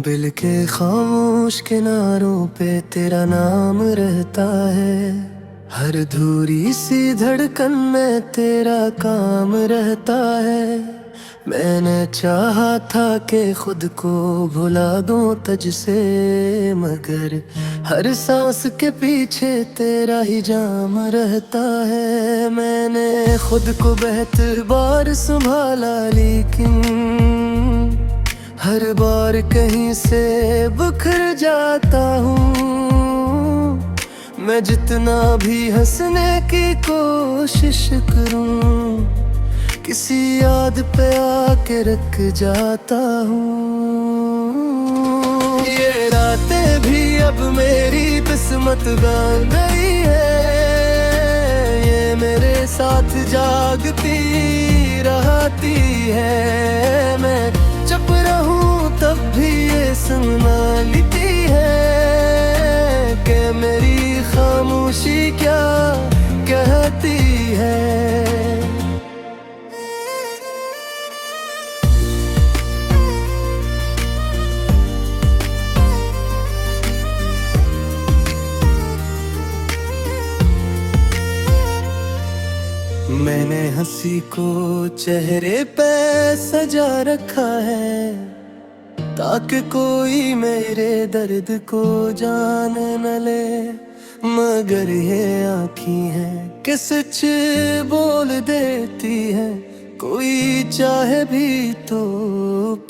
दिल के खामोश किनारों पे तेरा नाम रहता है। हर धूरी सी धड़कन में तेरा काम रहता है। मैंने चाहा था कि खुद को भुला दूं तुझसे, मगर हर सांस के पीछे तेरा ही जाम रहता है। मैंने खुद को बेहतर बार संभाला, लेकिन हर बार कहीं से बिखर जाता हूँ। मैं जितना भी हंसने की कोशिश करूँ, किसी याद पे आके रख जाता हूँ। ये रातें भी अब मेरी किस्मत बन गई है। ये मेरे साथ जागती रहती है। मैं चुप रहूं तब भी ये संभालती है कि मेरी खामोशी क्या कहती है। मैंने हंसी को चेहरे पे सजा रखा है, ताकि कोई मेरे दर्द को जान न ले। मगर ये आँखें हैं कि सच बोल देती है, कोई चाहे भी तो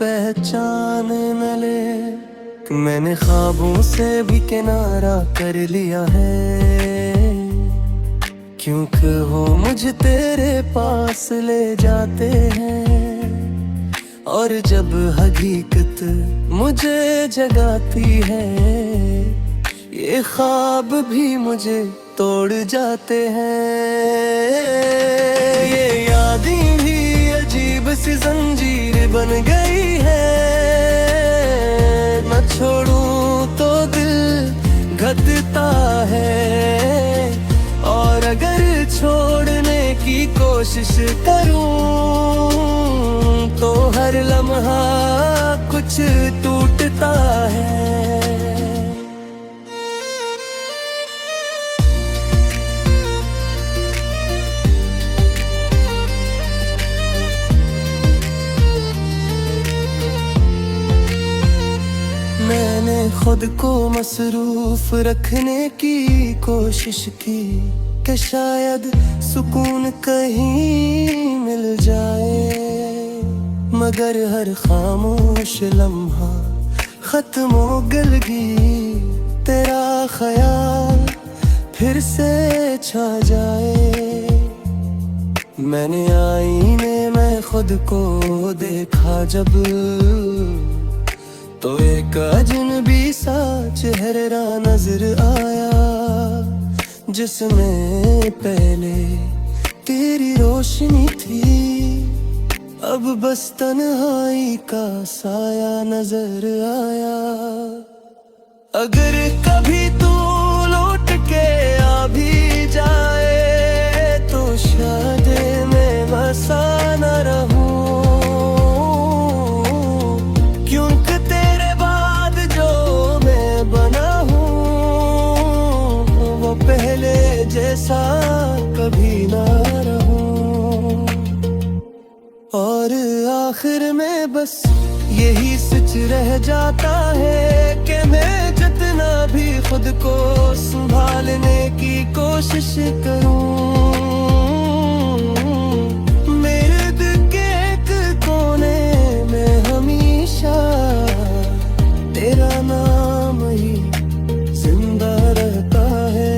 पहचान न ले। मैंने ख्वाबों से भी किनारा कर लिया है, क्योंकि वो मुझे तेरे पास ले जाते हैं। और जब हकीकत मुझे जगाती है, ये ख्वाब भी मुझे तोड़ जाते हैं। ये यादें भी अजीब सी जंजीर बन गई है। न छोड़ूं तो दिल घटता है, और अगर छोड़ने की कोशिश करूं तो हर लम्हा कुछ टूटता है। मैंने खुद को मसरूफ रखने की कोशिश की कि शायद सुकून कहीं मिल जाए, मगर हर खामोश लम्हा खत्म हो गलगी। तेरा ख्याल फिर से छा जाए। मैंने आईने में खुद को देखा जब, तो एक अजनबी सा चेहरा नजर आया, जिसमें पहले तेरी रोशनी थी। अब बस तन्हाई का साया नजर आया। अगर कभी तू लौट के आ भी जाए, तो शायद मैं बसा न रहूं, क्योंकि तेरे बाद जो मैं बना हूँ, वो पहले जैसा कभी ना रहूं। और आखिर में बस यही सच रह जाता है कि मैं जितना भी खुद को संभालने की कोशिश करूं, मेरे दिल के एक कोने में हमेशा तेरा नाम ही जिंदा रहता है।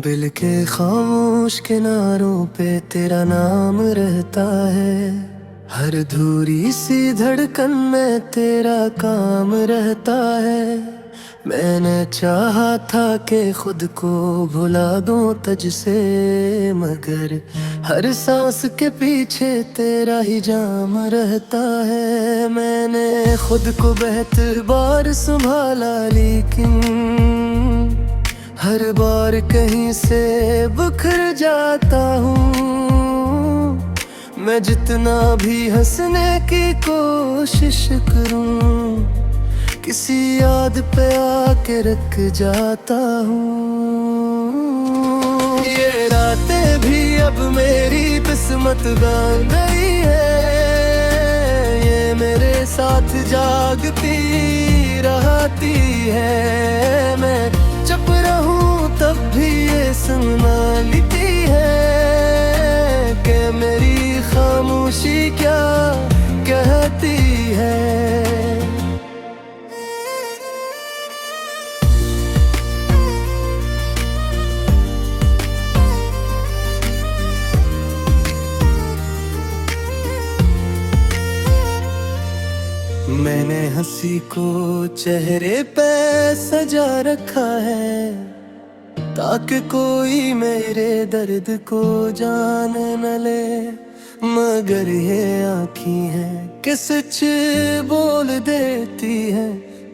दिल के खामोश किनारों पे तेरा नाम रहता है। हर धूरी सी धड़कन में तेरा काम रहता है। मैंने चाहा था कि खुद को भुला दूं तुझसे, मगर हर सांस के पीछे तेरा ही जाम रहता है। मैंने खुद को बेहतर बार संभाला, लेकिन हर बार कहीं से बिखर जाता हूँ। मैं जितना भी हंसने की कोशिश करूं, किसी याद पे आके रख जाता हूँ। ये रातें भी अब मेरी किस्मत बन गई है, ये मेरे साथ जागती रहती है। मैं चुप रहूं तब भी ये सुनना लेती है कि मेरी खामोशी क्या कहती है। मैंने हंसी को चेहरे पे सजा रखा है, ताकि कोई मेरे दर्द को जान न ले। मगर ये आँखें हैं कि सच बोल देती है,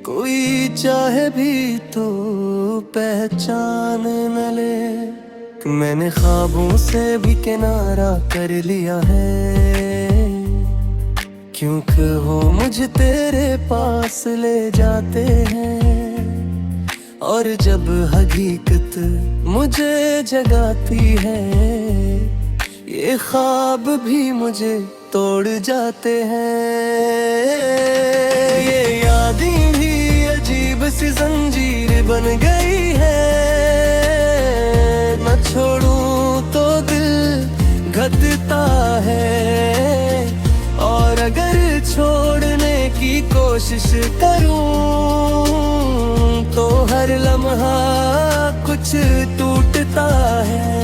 कोई चाहे भी तो पहचान न ले। मैंने ख्वाबों से भी किनारा कर लिया है, क्योंकि वो मुझे तेरे पास ले जाते हैं। और जब हकीकत मुझे जगाती है, ये ख्वाब भी मुझे तोड़ जाते हैं। ये यादें भी अजीब सी जंजीर बन गई है, न छोड़ूं तो दिल घटता है। और अगर छोड़ने की कोशिश करूं, तो हर लम्हा कुछ टूटता है।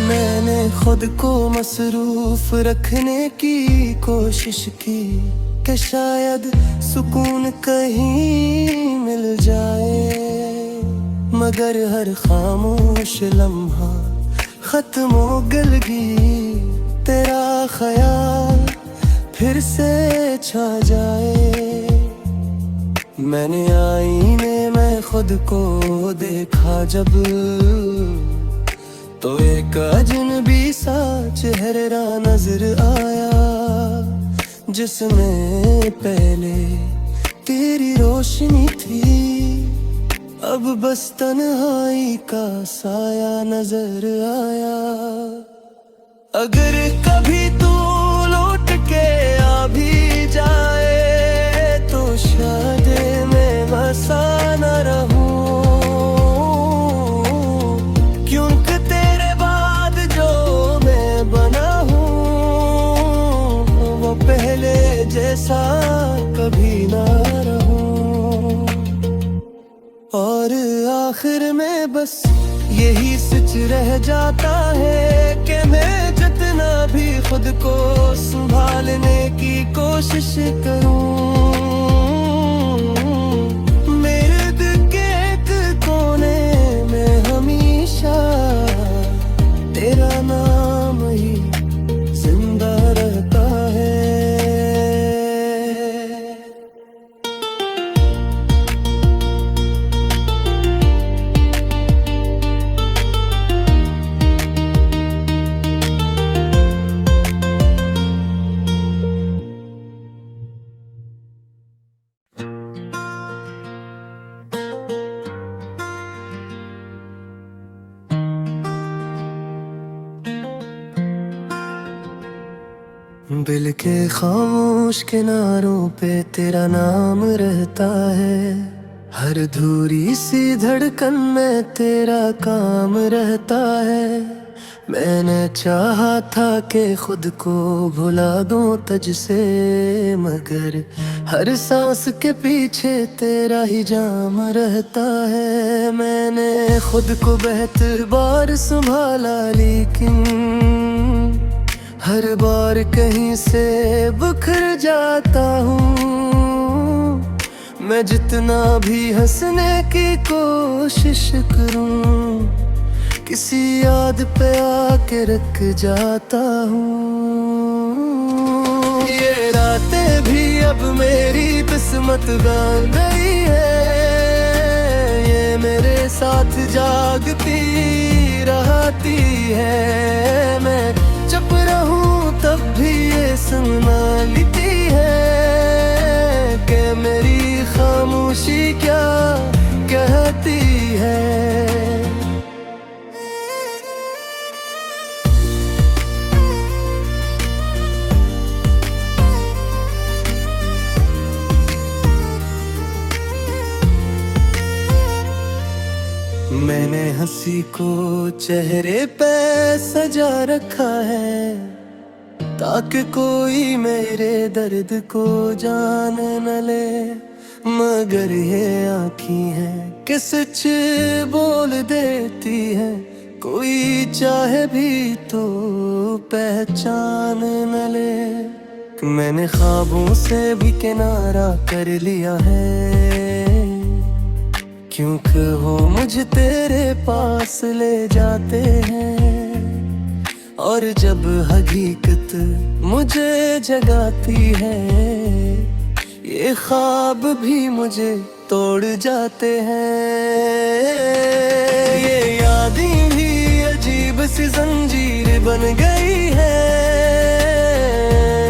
मैंने खुद को मसरूफ रखने की कोशिश की, कि शायद सुकून कहीं मिल जाए। मगर हर खामोश लम्हा खत्म हो गलगी, तेरा ख्याल फिर से छा जाए। मैंने आईने में खुद को देखा जब, तो एक अजनबी सा चेहरा नजर आया, जिसमें पहले तेरी रोशनी थी। अब बस तन्हाई का साया नजर आया। अगर कभी तू लौट के आ भी जाए, तो शायद मैं बसा न रहूं। जैसा कभी ना रहूं। और आखिर में बस यही सच रह जाता है, कि मैं जितना भी खुद को संभालने की कोशिश करूं, मेरे दिल के एक कोने में हमेशा तेरा नाम ही जिंदा रहता है। दिल के खामोश किनारों पे तेरा नाम रहता है, हर धूरी सी धड़कन में तेरा काम रहता है। मैंने मैंने चाहा था कि खुद को भुला दूं तुझसे, मगर हर सांस के पीछे तेरा ही जाम रहता है। मैंने खुद को बेहतर बार संभाला, लेकिन हर बार कहीं से बिखर जाता हूँ। मैं जितना भी हंसने की कोशिश करूं, किसी याद पे आके रख जाता हूँ। ये रातें भी अब मेरी किस्मत बन गई है, ये मेरे साथ जागती रहती है। मैं चुप रहूं तब भी ये सुना लेती है कि मेरी खामोशी क्या कहती है। मैंने हंसी को चेहरे पे सजा रखा है, ताकि कोई मेरे दर्द को जान न ले। मगर ये आँखी है कि सच बोल देती है, कोई चाहे भी तो पहचान न ले। मैंने ख्वाबों से भी किनारा कर लिया है, क्योंकि वो मुझे तेरे पास ले जाते हैं। और जब हकीकत मुझे जगाती है, ये ख्वाब भी मुझे तोड़ जाते हैं। ये यादें भी अजीब सी जंजीर बन गई है,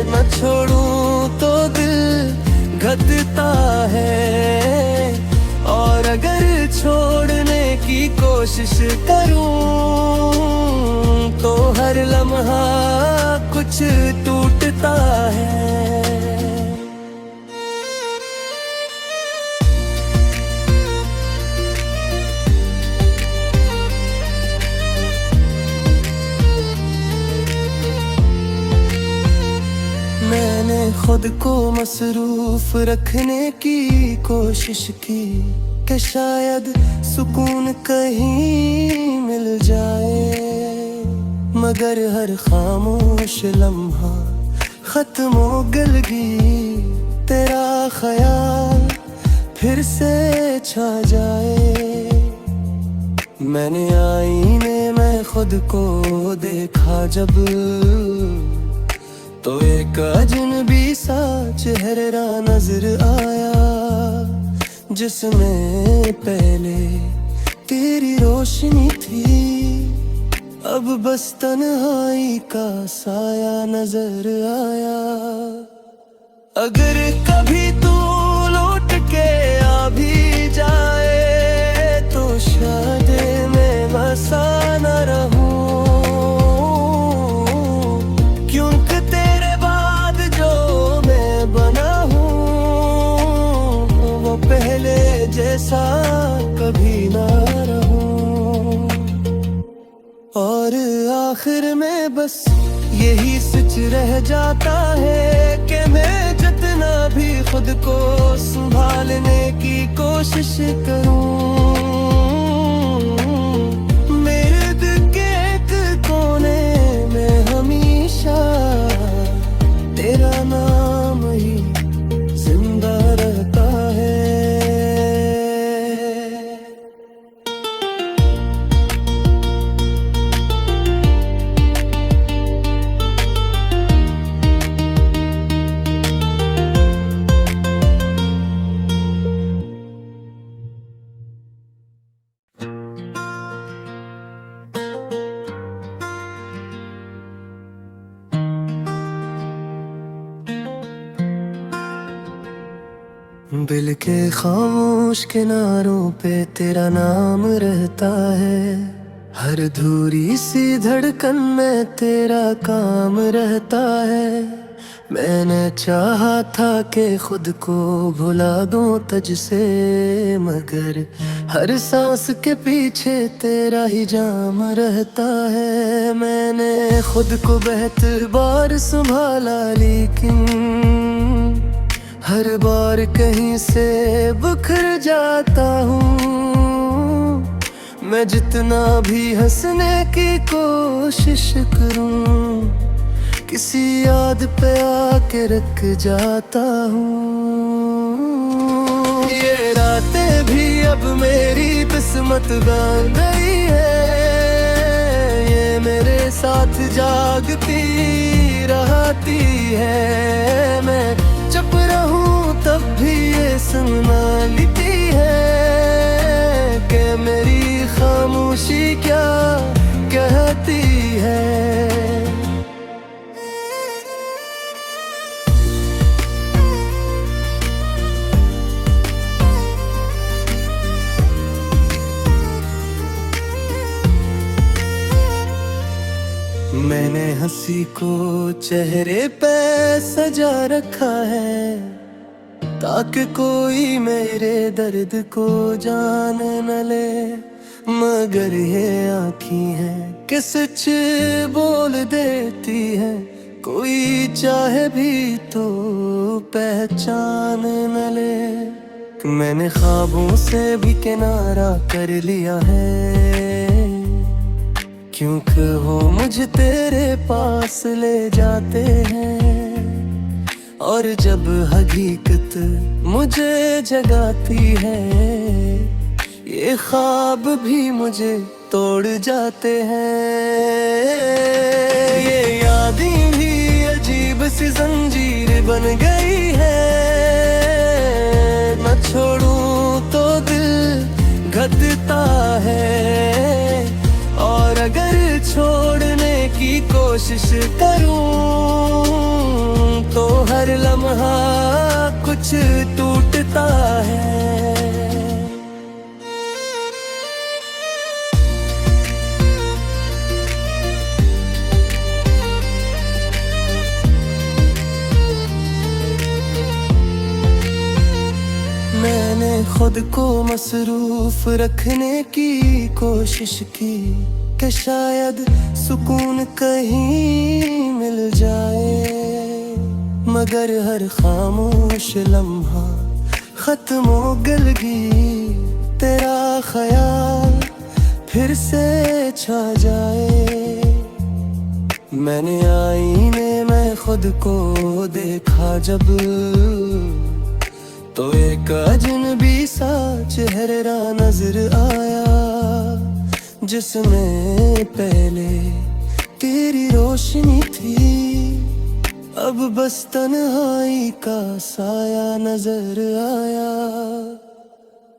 न छोड़ूं तो दिल घटता है। और अगर छोड़ने की कोशिश करूं, तो हर लम्हा कुछ टूटता है। मैंने खुद को मसरूफ रखने की कोशिश की, कि शायद सुकून कहीं मिल जाए। मगर हर खामोश लम्हा खत्म हो गलगी, तेरा ख्याल फिर से छा जाए। मैंने आईने में खुद को देखा जब, तो एक अजनबी सा चेहरा नजर आया, जिसमें पहले तेरी रोशनी थी। अब बस तन्हाई का साया नजर आया। अगर कभी तू लौट के आ भी जाए, तो शायद मैं बसा न रहूं, क्योंकि तेरे बाद जो मैं बना हूँ, वो पहले जैसा कभी ना रहूं। और आखिर में बस यही सच रह जाता है, कि मैं जितना भी खुद को संभालने की कोशिश करूं, मेरे दिल के एक कोने में हमेशा तेरा नाम ही जिंदा रहता है। दिल के खामोश किनारों पे तेरा नाम रहता है, हर धूरी सी धड़कन में तेरा काम रहता है। मैंने चाहा था कि खुद को भुला दूं तुझसे, मगर हर सांस के पीछे तेरा ही जाम रहता है। मैंने खुद को बेहतर बार संभाला, लेकिन हर बार कहीं से बिखर जाता हूँ। मैं जितना भी हंसने की कोशिश करूँ, किसी याद पे आके रख जाता हूँ। ये रातें भी अब मेरी किस्मत बन गई है, ये मेरे साथ जागती रहती है। मैं चुप रहूं तब भी ये सुनना लेती है कि मेरी खामोशी क्या कहती है। मैंने हंसी को चेहरे पे सजा रखा है, ताकि कोई मेरे दर्द को जान न ले। मगर ये आँखें हैं कि सच बोल देती है, कोई चाहे भी तो पहचान न ले। मैंने ख्वाबों से भी किनारा कर लिया है, क्योंकि वो मुझे तेरे पास ले जाते हैं। और जब हकीकत मुझे जगाती है, ये ख्वाब भी मुझे तोड़ जाते हैं। ये यादें भी अजीब सी जंजीर बन गई है, न छोड़ूं तो दिल घटता है। और अगर छोड़ने की कोशिश करूं, तो हर लम्हा कुछ टूटता है। मैंने खुद को मसरूफ रखने की कोशिश की, कि शायद सुकून कहीं मिल जाए। मगर हर खामोश लम्हा खत्म हो गलगी, तेरा ख्याल फिर से छा जाए। मैंने आईने में खुद को देखा जब, तो एक अजनबी सा चेहरा नजर आया, जिसमें पहले तेरी रोशनी थी। अब बस तन्हाई का साया नजर आया।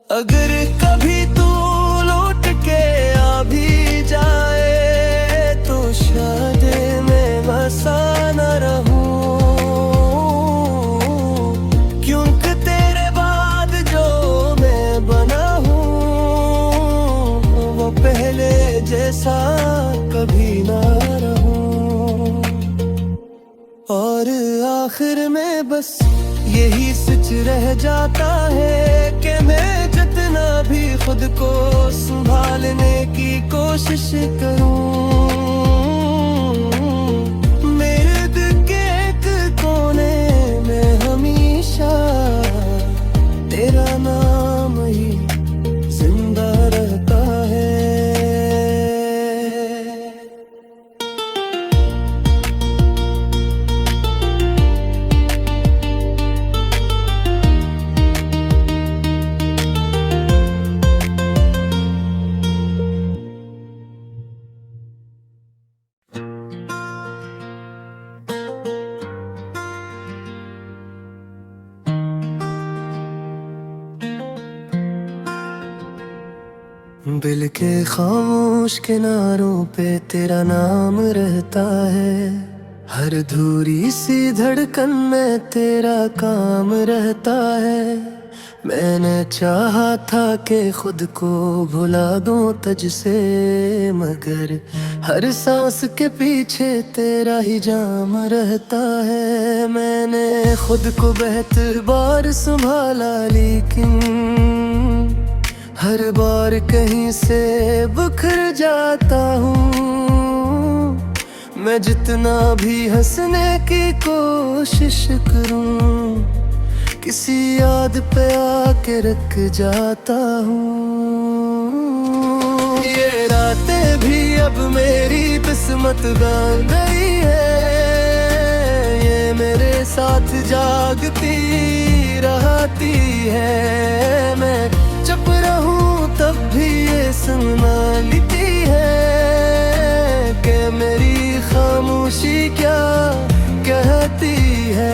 अगर कभी तू लौट के आ भी जाए, तो शायद मैं बसा न रहूं, क्योंकि तेरे बाद जो मैं बना हूँ, वो पहले जैसा कभी ना रहूं। और आखिर में बस यही सच रह जाता है, कि मैं जितना भी खुद को संभालने की कोशिश करूं, मेरे दिल के एक कोने में हमेशा तेरा नाम ही जिंदा रहता है। दिल के खामोश किनारों पे तेरा नाम रहता है, हर धूरी सी धड़कन में तेरा काम रहता है। मैंने चाहा था कि खुद को भुला दूं तुझसे, मगर हर सांस के पीछे तेरा ही जाम रहता है। मैंने खुद को बेहतर बार संभाला, लेकिन हर बार कहीं से बिखर जाता हूँ। मैं जितना भी हंसने की कोशिश करूं, किसी याद पे आके रख जाता हूँ। ये रातें भी अब मेरी किस्मत बन गई है, ये मेरे साथ जागती रहती है। मैं चुप रहूं तब भी ये सुनना लेती है कि मेरी खामोशी क्या कहती है।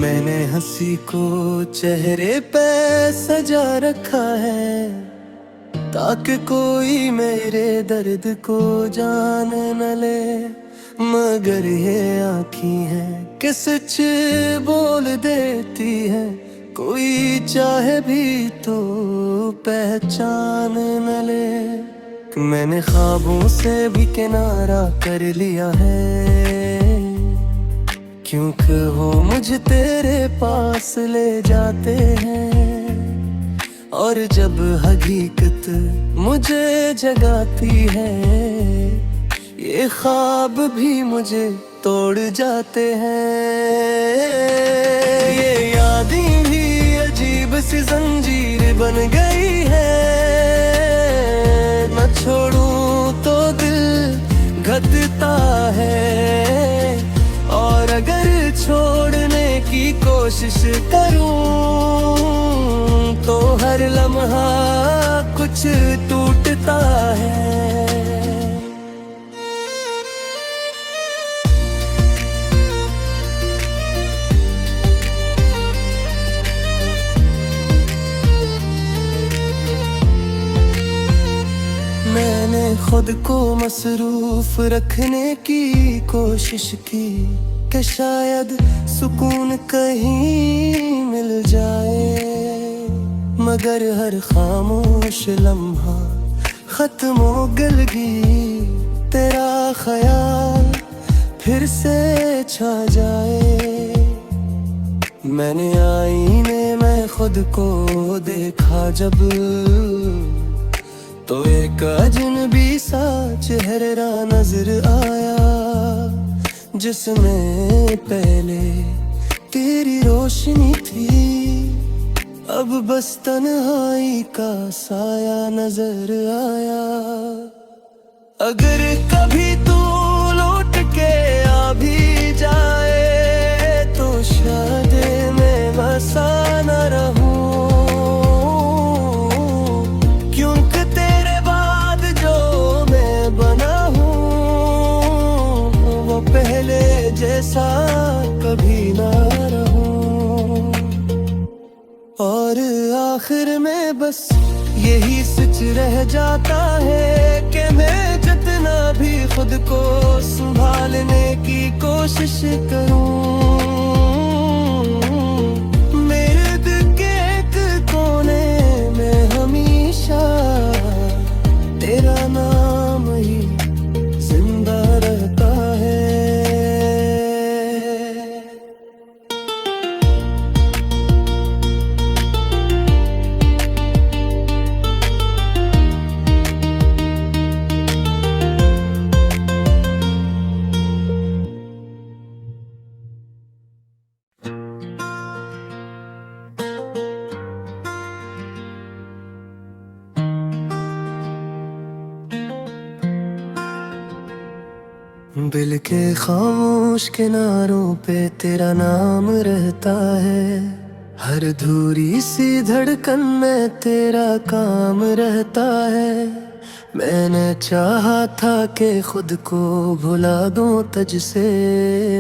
मैंने हंसी को चेहरे पे सजा रखा है, ताकि कोई मेरे दर्द को जान न ले। मगर ये आँखें हैं कि सच बोल देती है, कोई चाहे भी तो पहचान न ले। मैंने ख्वाबों से भी किनारा कर लिया है, क्योंकि वो मुझे तेरे पास ले जाते हैं। और जब हकीकत मुझे जगाती है, ये ख्वाब भी मुझे तोड़ जाते हैं। ये यादें भी अजीब सी जंजीर बन गई है, न छोड़ूं तो दिल घटता है। और अगर छोड़ने की कोशिश करूं, तो हर लम्हा कुछ टूटता है। मैंने खुद को मसरूफ रखने की कोशिश की, कि शायद सुकून कहीं मिल जाए। मगर हर खामोश लम्हा खत्म हो गलगी, तेरा ख्याल फिर से छा जाए। मैंने आईने में खुद को देखा जब, तो एक अजनबी सा चेहरा नजर आया, जिसमें पहले तेरी रोशनी थी। अब बस तन्हाई का साया नजर आया। अगर कभी तू लौट के आ भी जाए, तो शायद मैं बसा न रहूं, क्योंकि तेरे बाद जो मैं बना हूँ, वो पहले जैसा कभी ना रहूं। और आखिर में बस यही सच रह जाता है, कि मैं जितना भी खुद को संभालने की कोशिश करूं, मेरे दिल के एक कोने में हमेशा तेरा नाम ही जिंदा रहता है। दिल के खामोश किनारों पे तेरा नाम रहता है, हर धूरी सी धड़कन में तेरा काम रहता है। मैंने चाहा था कि खुद को भुला दूं तुझसे,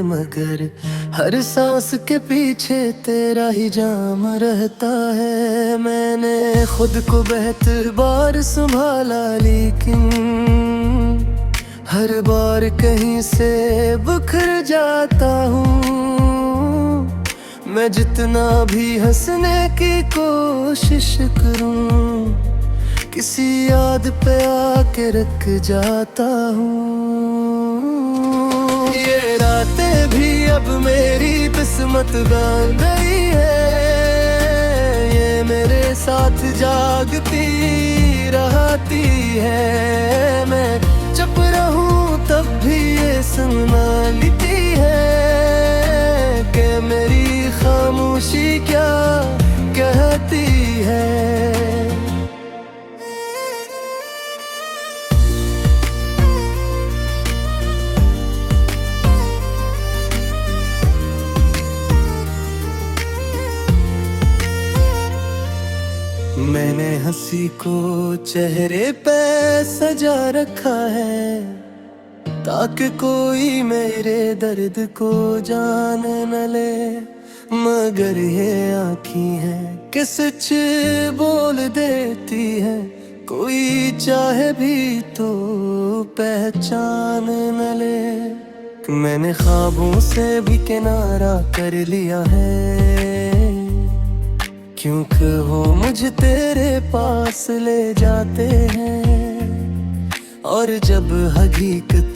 मगर हर सांस के पीछे तेरा ही जाम रहता है। मैंने खुद को बेहतर बार संभाला, लेकिन हर बार कहीं से बिखर जाता हूँ। मैं जितना भी हंसने की कोशिश करूँ, किसी याद पे आके रख जाता हूँ। मेरी किस्मत बन गई है, ये मेरे साथ जागती रहती है। मैं चुप रहूं तब भी ये सुनना लेती है कि मेरी खामोशी क्या कहती है। मैंने हंसी को चेहरे पे सजा रखा है, ताकि कोई मेरे दर्द को जान न ले। मगर ये आँखें हैं कि सच बोल देती है, कोई चाहे भी तो पहचान न ले। मैंने ख्वाबों से भी किनारा कर लिया है, क्योंकि वो मुझे तेरे पास ले जाते हैं। और जब हकीकत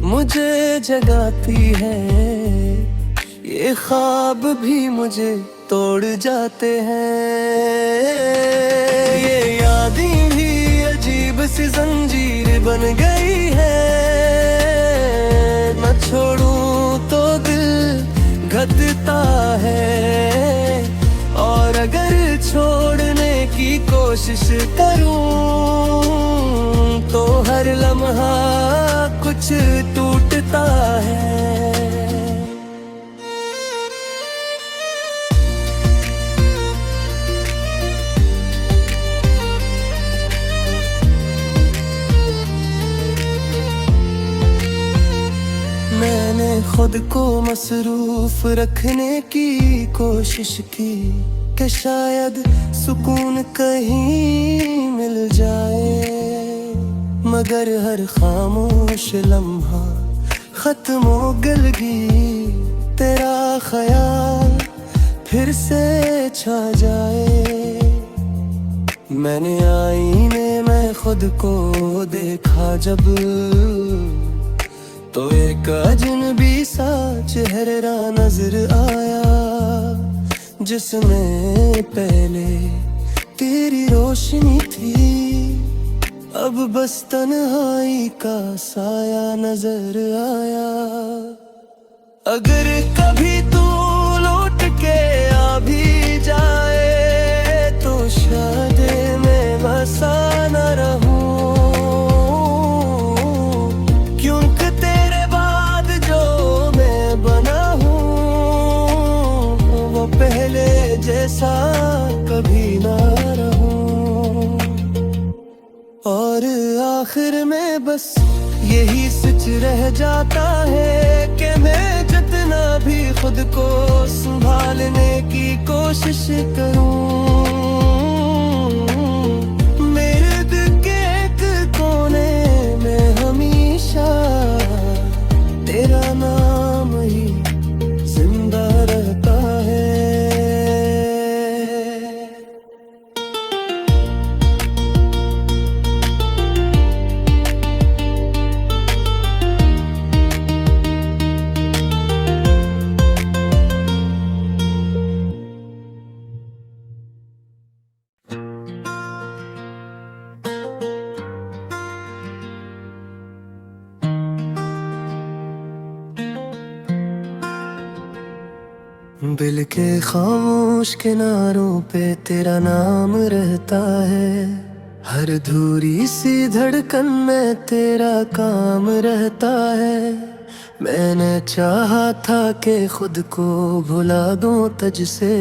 मुझे जगाती है, ये ख्वाब भी मुझे तोड़ जाते हैं। ये यादें भी अजीब सी जंजीर बन गई है, न छोड़ूं तो दिल घटता है। और अगर छोड़ने की कोशिश करूं तो हर लम्हा कुछ टूटता है। मैंने खुद को मसरूफ रखने की कोशिश की कि शायद सुकून कहीं मिल जाए, मगर हर खामोश लम्हा खत्म हो गलगी, तेरा ख्याल फिर से छा जाए। मैंने आईने में खुद को देखा जब, तो एक अजनबी सा चेहरा नजर आया, जिसमें पहले तेरी रोशनी थी, अब बस तन्हाई का साया नजर आया। अगर कभी तू लौट के आ भी जाए, तो शायद मैं बसा न रहूं, क्योंकि तेरे बाद जो मैं बना हूँ वो पहले जैसा कभी ना रहूं। और आखिर में बस यही सच रह जाता है कि मैं जितना भी खुद को संभालने की कोशिश करूं, मेरे दिल के एक कोने में हमेशा तेरा नाम ही जिंदा रहता है। दिल के खामोश किनारों पे तेरा नाम रहता है, हर धूरी सी धड़कन में तेरा काम रहता है। मैंने चाहा था कि खुद को भुला दूं तुझसे,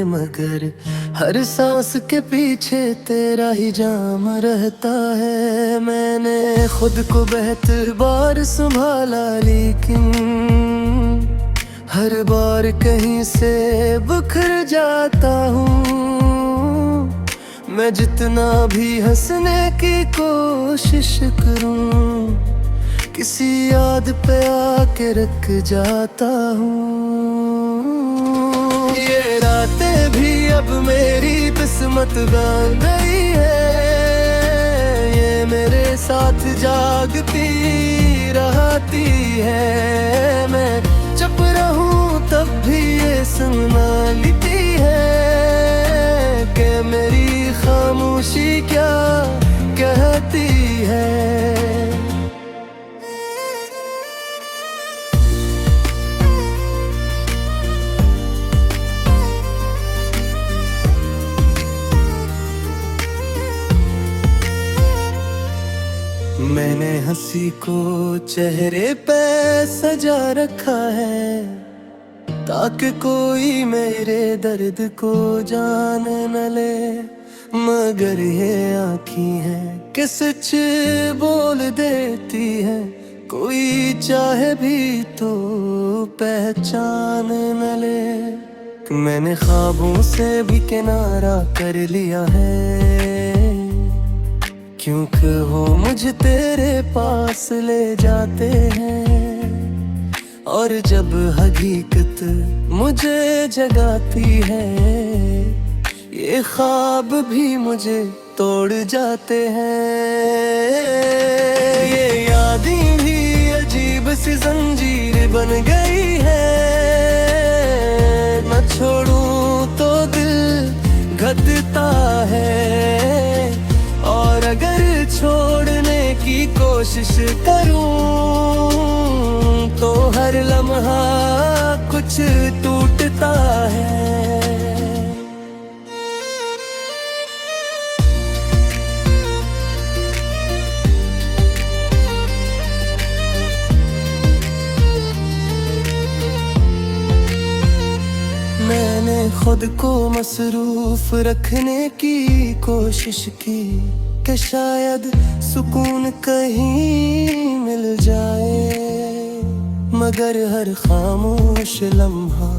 मगर हर सांस के पीछे तेरा ही जाम रहता है। मैंने खुद को बेहतर बार संभाला, लेकिन हर बार कहीं से बिखर जाता हूँ। मैं जितना भी हंसने की कोशिश करूँ, किसी याद पे आके रख जाता हूँ। ये रातें भी अब मेरी किस्मत बन गई है, ये मेरे साथ जागती रहती है। मैं चुप रहूं सुनना लिखती है कि मेरी खामोशी क्या कहती है। मैंने हंसी को चेहरे पे सजा रखा है ताकि कोई मेरे दर्द को जान न ले, मगर ये आँखें हैं कि सच बोल देती है, कोई चाहे भी तो पहचान न ले। मैंने ख्वाबों से भी किनारा कर लिया है, क्योंकि वो मुझे तेरे पास ले जाते हैं, और जब हकीकत मुझे जगाती है, ये ख्वाब भी मुझे तोड़ जाते हैं। ये यादें भी अजीब सी जंजीर बन गई है, न छोड़ूं तो दिल घटता है, और अगर छोड़ने की कोशिश करूं तो हर लम्हा कुछ टूटता है। मैंने खुद को मसरूफ रखने की कोशिश की कि शायद सुकून कहीं मिल जाए, मगर हर खामोश लम्हा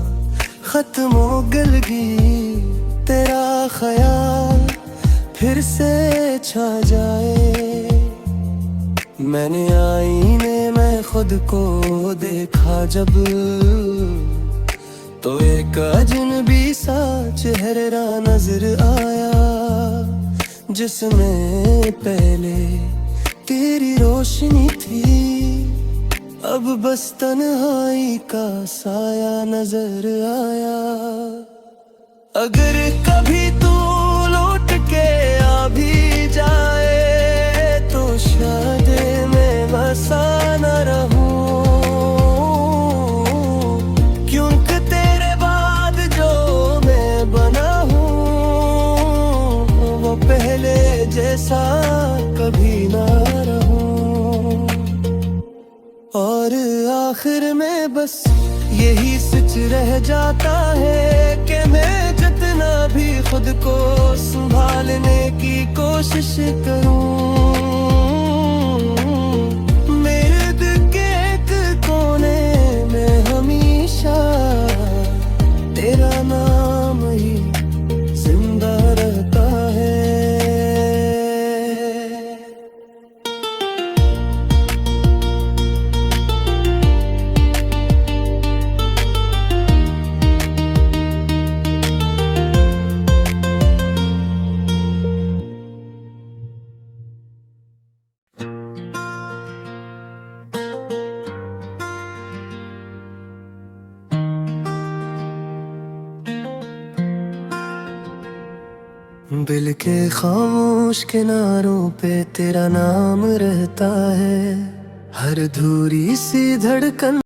खत्म हो गलगी, तेरा ख्याल फिर से छा जाए। मैंने आईने में खुद को देखा जब, तो एक अजनबी सा चेहरा नजर आया, जिसमें पहले तेरी रोशनी थी, अब बस तन्हाई का साया नजर आया। अगर कभी तू लौट के आ भी जाए तो शायद मैं बसा न रहूं, क्योंकि तेरे बाद जो मैं बना हूँ वो पहले जैसा कभी ना रहूं। और आखिर में बस यही सच रह जाता है कि मैं जितना भी खुद को संभालने की कोशिश करूं, मेरे दिल के एक कोने में हमेशा तेरा नाम ही जिंदा रहता है। दिल के खामोश किनारों पे तेरा नाम रहता है, हर धूरी सी धड़कन